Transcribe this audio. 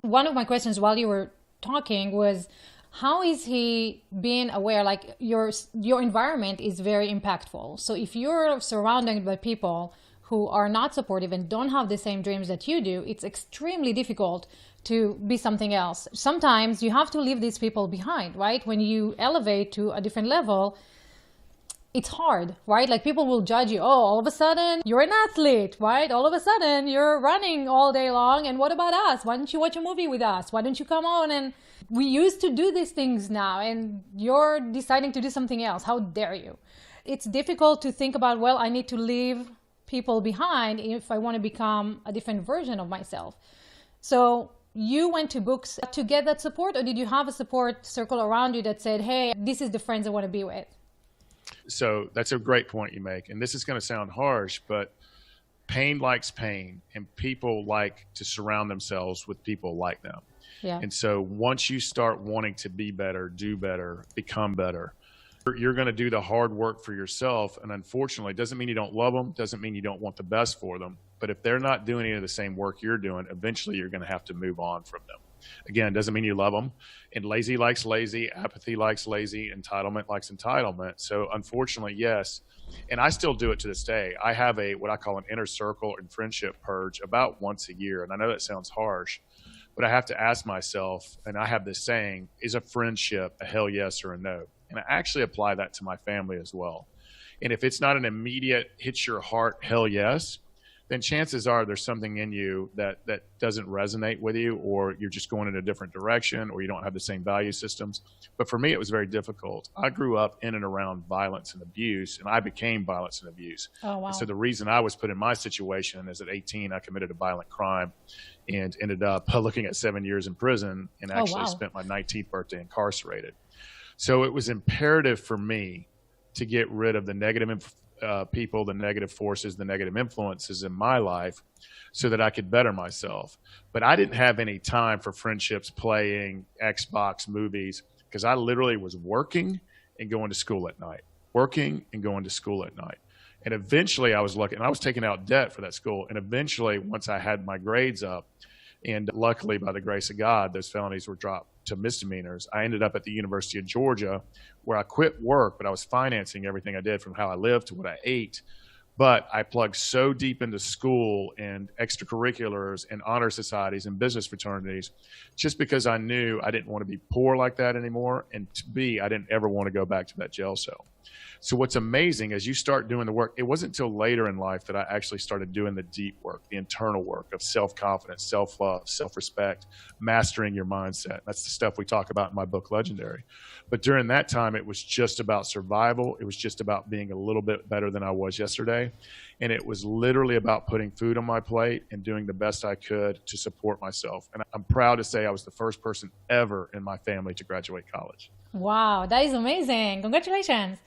One of my questions while you were talking was, how is he being aware, like your environment is very impactful. So if you're surrounded by people who are not supportive and don't have the same dreams that you do, it's extremely difficult to be something else. Sometimes you have to leave these people behind, right? When you elevate to a different level, it's hard, right? Like people will judge you. Oh, all of a sudden you're an athlete, right? All of a sudden you're running all day long. And what about us? Why don't you watch a movie with us? Why don't you come on? And we used to do these things now and you're deciding to do something else. How dare you? It's difficult to think about, well, I need to leave people behind if I want to become a different version of myself. So you went to books to get that support, or did you have a support circle around you that said, hey, this is the friends I want to be with? So that's a great point you make. And this is going to sound harsh, but pain likes pain, and people like to surround themselves with people like them. Yeah. And so once you start wanting to be better, do better, become better, you're going to do the hard work for yourself. And unfortunately, it doesn't mean you don't love them, doesn't mean you don't want the best for them. But if they're not doing any of the same work you're doing, eventually you're going to have to move on from them. Again, doesn't mean you love them. And lazy likes lazy, apathy likes lazy, entitlement likes entitlement. So unfortunately, yes. And I still do it to this day. I have what I call an inner circle and friendship purge about once a year. And I know that sounds harsh, but I have to ask myself, and I have this saying, is a friendship a hell yes or a no? And I actually apply that to my family as well. And if it's not an immediate hits your heart hell yes, then chances are there's something in you that doesn't resonate with you, or you're just going in a different direction, or you don't have the same value systems. But for me, it was very difficult. I grew up in and around violence and abuse, and I became violence and abuse. Oh, wow. And so the reason I was put in my situation is at 18, I committed a violent crime and ended up looking at 7 years in prison and actually spent my 19th birthday incarcerated. So it was imperative for me to get rid of the negative people, the negative forces, the negative influences in my life so that I could better myself. But I didn't have any time for friendships, playing, Xbox, movies, because I literally was working and going to school at night, working and going to school at night. And eventually I was lucky, and I was taking out debt for that school. And eventually, once I had my grades up, and luckily by the grace of God, those felonies were dropped to misdemeanors, I ended up at the University of Georgia, where I quit work, but I was financing everything I did, from how I lived to what I ate. But I plugged so deep into school and extracurriculars and honor societies and business fraternities, just because I knew I didn't want to be poor like that anymore. And B, I didn't ever want to go back to that jail cell. So what's amazing is you start doing the work. It wasn't until later in life that I actually started doing the deep work, the internal work of self-confidence, self-love, self-respect, mastering your mindset. That's the stuff we talk about in my book, Legendary. But during that time, it was just about survival. It was just about being a little bit better than I was yesterday. And it was literally about putting food on my plate and doing the best I could to support myself. And I'm proud to say I was the first person ever in my family to graduate college. Wow, that is amazing. Congratulations.